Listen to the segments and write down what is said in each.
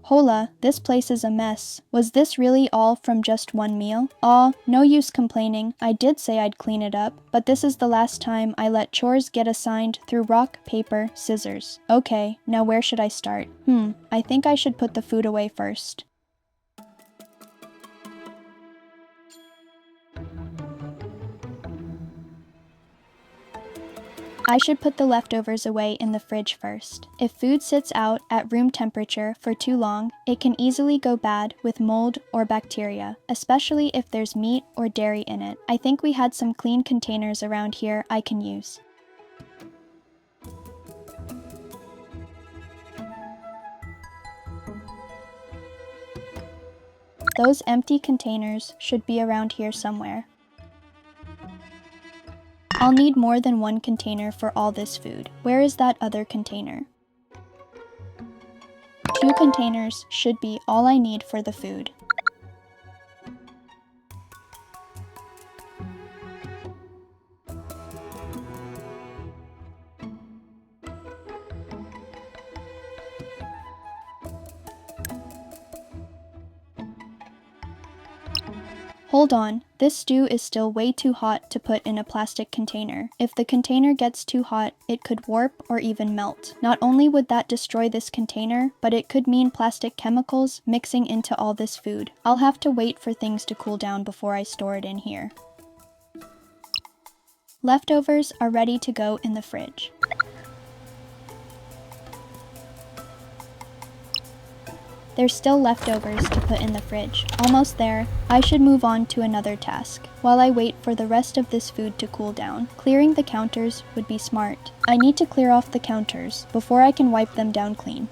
Hola, this place is a mess. Was this really all from just one meal? Aw, no use complaining. I did say I'd clean it up, but this is the last time I let chores get assigned through rock, paper, scissors. Okay, now where should I start? I think I should put the food away first. I should put the leftovers away in the fridge first. If food sits out at room temperature for too long, it can easily go bad with mold or bacteria, especially if there's meat or dairy in it. I think we had some clean containers around here I can use. Those empty containers should be around here somewhere. I'll need more than one container for all this food. Where is that other container? 2 containers should be all I need for the food. Hold on, this stew is still way too hot to put in a plastic container. If the container gets too hot, it could warp or even melt. Not only would that destroy this container, but it could mean plastic chemicals mixing into all this food. I'll have to wait for things to cool down before I store it in here. Leftovers are ready to go in the fridge. There's still leftovers to put in the fridge. Almost there. I should move on to another task. While I wait for the rest of this food to cool down, clearing the counters would be smart. I need to clear off the counters before I can wipe them down clean.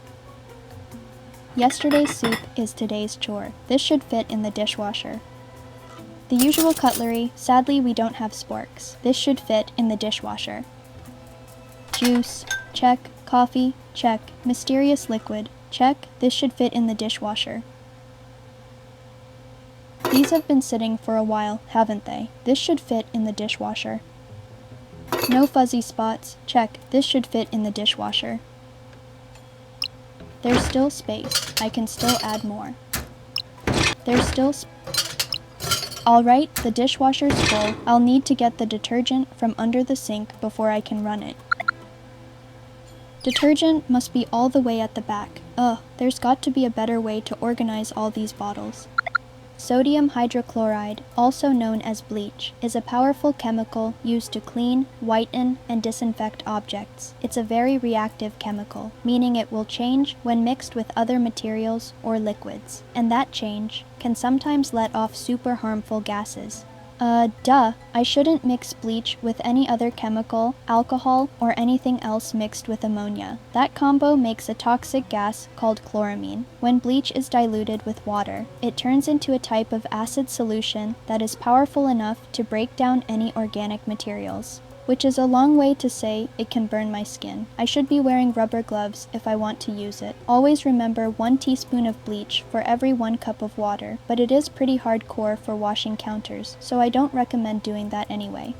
Yesterday's soup is today's chore. This should fit in the dishwasher. The usual cutlery, sadly we don't have sporks. This should fit in the dishwasher. Juice, check. Coffee, check. Mysterious liquid, check. This should fit in the dishwasher. These have been sitting for a while, haven't they? This should fit in the dishwasher. No fuzzy spots, check. This should fit in the dishwasher. There's still space. I can still add more. There's still Alright, the dishwasher's full. I'll need to get the detergent from under the sink before I can run it. Detergent must be all the way at the back. There's got to be a better way to organize all these bottles. Sodium hydrochloride, also known as bleach, is a powerful chemical used to clean, whiten, and disinfect objects. It's a very reactive chemical, meaning it will change when mixed with other materials or liquids, and that change can sometimes let off super harmful gases. I shouldn't mix bleach with any other chemical, alcohol, or anything else mixed with ammonia. That combo makes a toxic gas called chloramine. When bleach is diluted with water, it turns into a type of acid solution that is powerful enough to break down any organic materials. Which is a long way to say it can burn my skin. I should be wearing rubber gloves if I want to use it. Always remember 1 teaspoon of bleach for every 1 cup of water, but it is pretty hardcore for washing counters, so I don't recommend doing that anyway.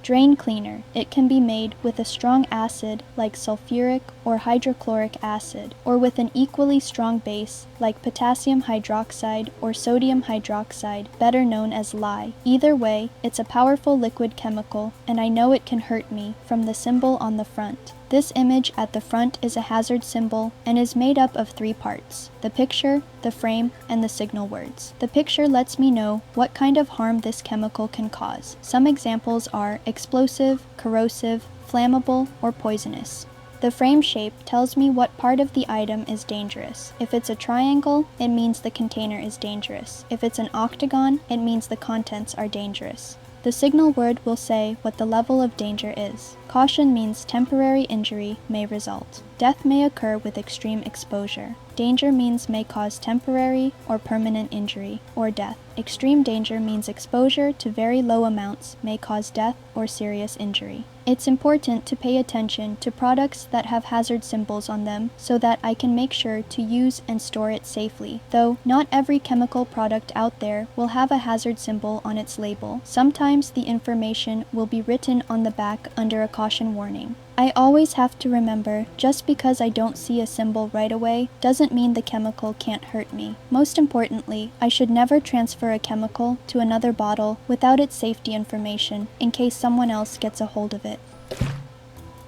Drain cleaner. It can be made with a strong acid like sulfuric or hydrochloric acid, or with an equally strong base like potassium hydroxide or sodium hydroxide, better known as lye. Either way, it's a powerful liquid chemical, and I know it can hurt me from the symbol on the front. This image at the front is a hazard symbol and is made up of 3 parts: the picture, the frame, and the signal words. The picture lets me know what kind of harm this chemical can cause. Some examples are explosive, corrosive, flammable, or poisonous. The frame shape tells me what part of the item is dangerous. If it's a triangle, it means the container is dangerous. If it's an octagon, it means the contents are dangerous. The signal word will say what the level of danger is. Caution means temporary injury may result. Death may occur with extreme exposure. Danger means may cause temporary or permanent injury, or death. Extreme danger means exposure to very low amounts may cause death or serious injury. It's important to pay attention to products that have hazard symbols on them so that I can make sure to use and store it safely. Though not every chemical product out there will have a hazard symbol on its label. Sometimes the information will be written on the back under a caution warning. I always have to remember, just because I don't see a symbol right away, doesn't mean the chemical can't hurt me. Most importantly, I should never transfer a chemical to another bottle without its safety information, in case someone else gets a hold of it.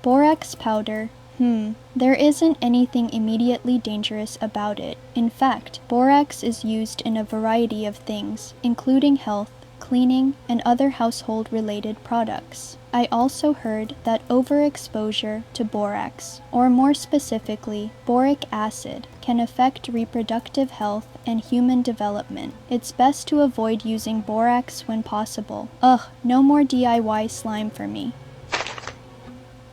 Borax powder. There isn't anything immediately dangerous about it. In fact, borax is used in a variety of things, including health, cleaning, and other household-related products. I also heard that overexposure to borax, or more specifically, boric acid, can affect reproductive health and human development. It's best to avoid using borax when possible. Ugh, no more DIY slime for me.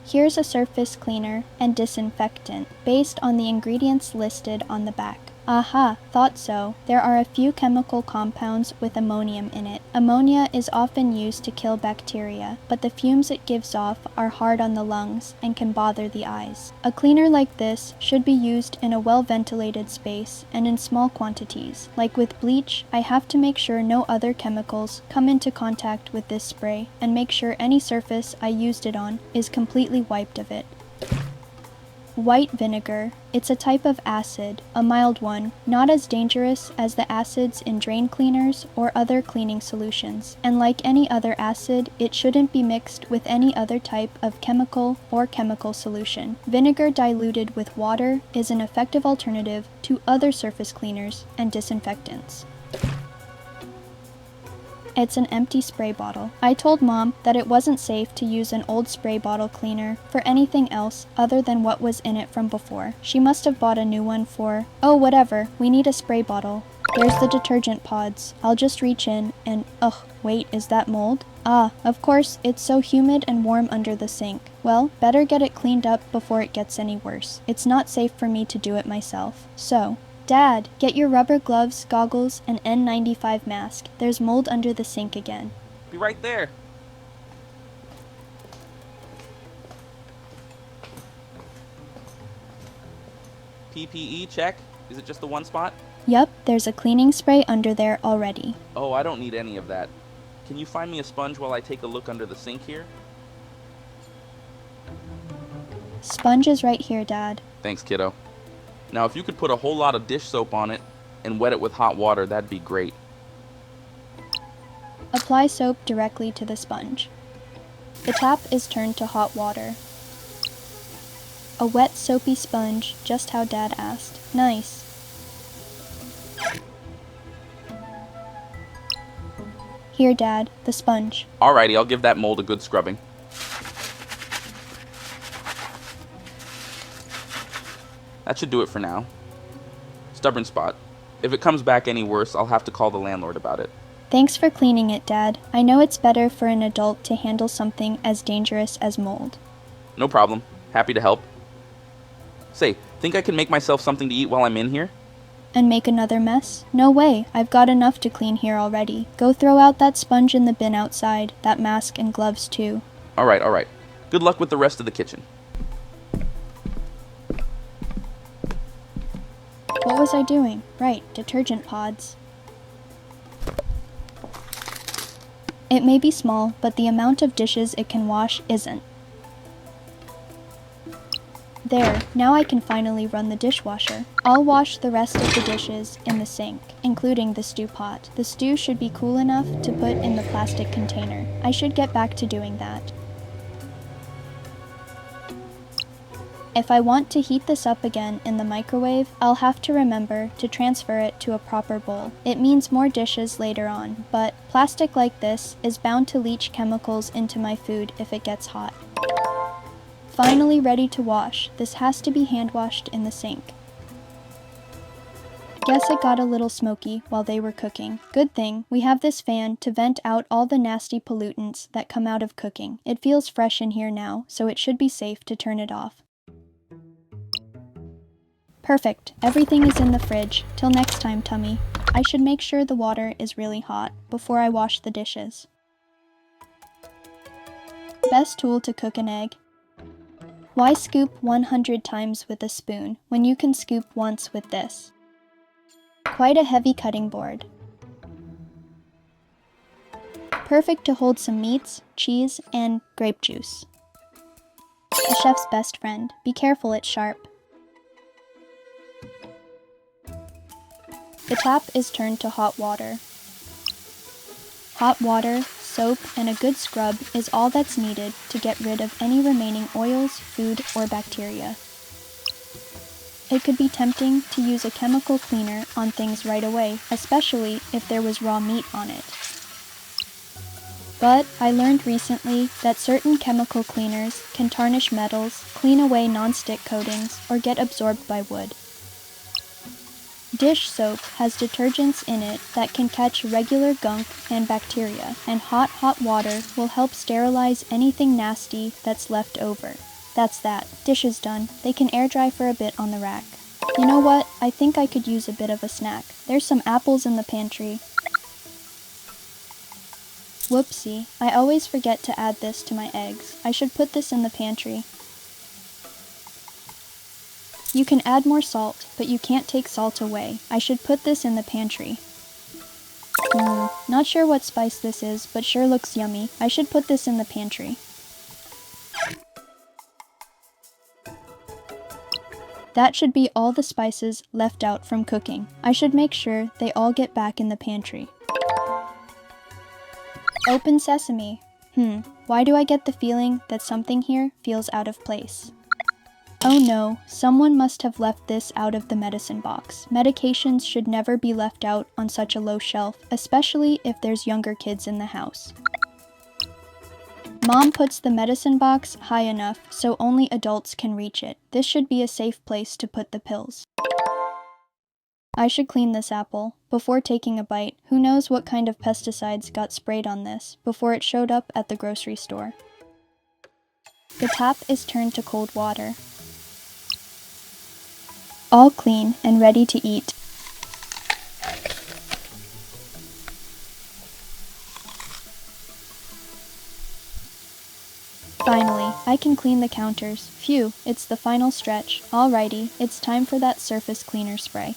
Here's a surface cleaner and disinfectant, based on the ingredients listed on the back. Aha, thought so. There are a few chemical compounds with ammonium in it. Ammonia is often used to kill bacteria, but the fumes it gives off are hard on the lungs and can bother the eyes. A cleaner like this should be used in a well-ventilated space and in small quantities. Like with bleach, I have to make sure no other chemicals come into contact with this spray and make sure any surface I used it on is completely wiped of it. White vinegar. It's a type of acid, a mild one, not as dangerous as the acids in drain cleaners or other cleaning solutions. And like any other acid, it shouldn't be mixed with any other type of chemical or chemical solution. Vinegar diluted with water is an effective alternative to other surface cleaners and disinfectants. It's an empty spray bottle. I told Mom that it wasn't safe to use an old spray bottle cleaner for anything else other than what was in it from before. She must have bought a new one for, oh whatever, we need a spray bottle. There's the detergent pods. I'll just reach in and, ugh, wait, is that mold? Ah, of course, it's so humid and warm under the sink. Well, better get it cleaned up before it gets any worse. It's not safe for me to do it myself. So, Dad, get your rubber gloves, goggles, and N95 mask. There's mold under the sink again. Be right there. PPE check. Is it just the one spot? Yup, there's a cleaning spray under there already. Oh, I don't need any of that. Can you find me a sponge while I take a look under the sink here? Sponge is right here, Dad. Thanks, kiddo. Now, if you could put a whole lot of dish soap on it and wet it with hot water, that'd be great. Apply soap directly to the sponge. The tap is turned to hot water. A wet, soapy sponge, just how Dad asked. Nice. Here, Dad, the sponge. Alrighty, I'll give that mold a good scrubbing. That should do it for now. Stubborn spot. If it comes back any worse, I'll have to call the landlord about it. Thanks for cleaning it, Dad. I know it's better for an adult to handle something as dangerous as mold. No problem. Happy to help. Say, think I can make myself something to eat while I'm in here? And make another mess? No way, I've got enough to clean here already. Go throw out that sponge in the bin outside, that mask and gloves too. Alright. Good luck with the rest of the kitchen. What was I doing? Right, detergent pods. It may be small, but the amount of dishes it can wash isn't. There, now I can finally run the dishwasher. I'll wash the rest of the dishes in the sink, including the stew pot. The stew should be cool enough to put in the plastic container. I should get back to doing that. If I want to heat this up again in the microwave, I'll have to remember to transfer it to a proper bowl. It means more dishes later on, but plastic like this is bound to leach chemicals into my food if it gets hot. Finally ready to wash. This has to be hand washed in the sink. Guess it got a little smoky while they were cooking. Good thing we have this fan to vent out all the nasty pollutants that come out of cooking. It feels fresh in here now, so it should be safe to turn it off. Perfect. Everything is in the fridge. Till next time, Tummy. I should make sure the water is really hot before I wash the dishes. Best tool to cook an egg. Why scoop 100 times with a spoon when you can scoop once with this? Quite a heavy cutting board. Perfect to hold some meats, cheese, and grape juice. a chef's best friend. Be careful, it's sharp. The tap is turned to hot water. Hot water, soap, and a good scrub is all that's needed to get rid of any remaining oils, food, or bacteria. It could be tempting to use a chemical cleaner on things right away, especially if there was raw meat on it. But I learned recently that certain chemical cleaners can tarnish metals, clean away non-stick coatings, or get absorbed by wood. Dish soap has detergents in it that can catch regular gunk and bacteria, and hot water will help sterilize anything nasty that's left over. That's that. Dishes done. They can air dry for a bit on the rack. You know what? I think I could use a bit of a snack. There's some apples in the pantry. Whoopsie. I always forget to add this to my eggs. I should put this in the pantry. You can add more salt, but you can't take salt away. I should put this in the pantry. Not sure what spice this is, but sure looks yummy. I should put this in the pantry. That should be all the spices left out from cooking. I should make sure they all get back in the pantry. Open sesame. Why do I get the feeling that something here feels out of place? Oh no, someone must have left this out of the medicine box. Medications should never be left out on such a low shelf, especially if there's younger kids in the house. Mom puts the medicine box high enough so only adults can reach it. This should be a safe place to put the pills. I should clean this apple before taking a bite. Who knows what kind of pesticides got sprayed on this before it showed up at the grocery store. The tap is turned to cold water. All clean and ready to eat. Finally, I can clean the counters. Phew, it's the final stretch. Alrighty, it's time for that surface cleaner spray.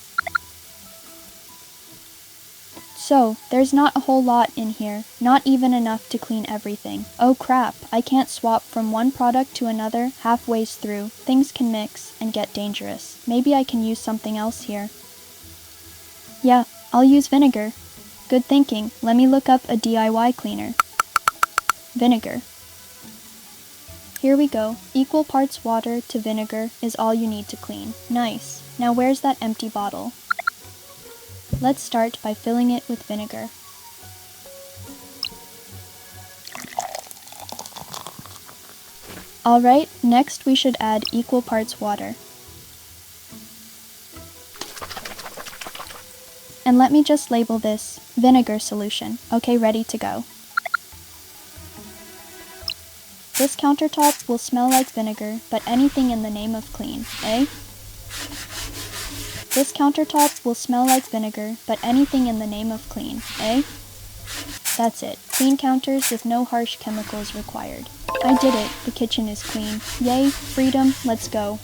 So, there's not a whole lot in here, not even enough to clean everything. Oh crap, I can't swap from one product to another halfway through. Things can mix and get dangerous. Maybe I can use something else here. Yeah, I'll use vinegar. Good thinking. Let me look up a DIY cleaner. Vinegar. Here we go. Equal parts water to vinegar is all you need to clean. Nice. Now where's that empty bottle? Let's start by filling it with vinegar. Alright, next we should add equal parts water. And let me just label this vinegar solution. Okay, ready to go. This countertop will smell like vinegar, but anything in the name of clean, eh? This countertop will smell like vinegar, but anything in the name of clean, eh? That's it. Clean counters with no harsh chemicals required. I did it. The kitchen is clean. Yay, freedom, let's go.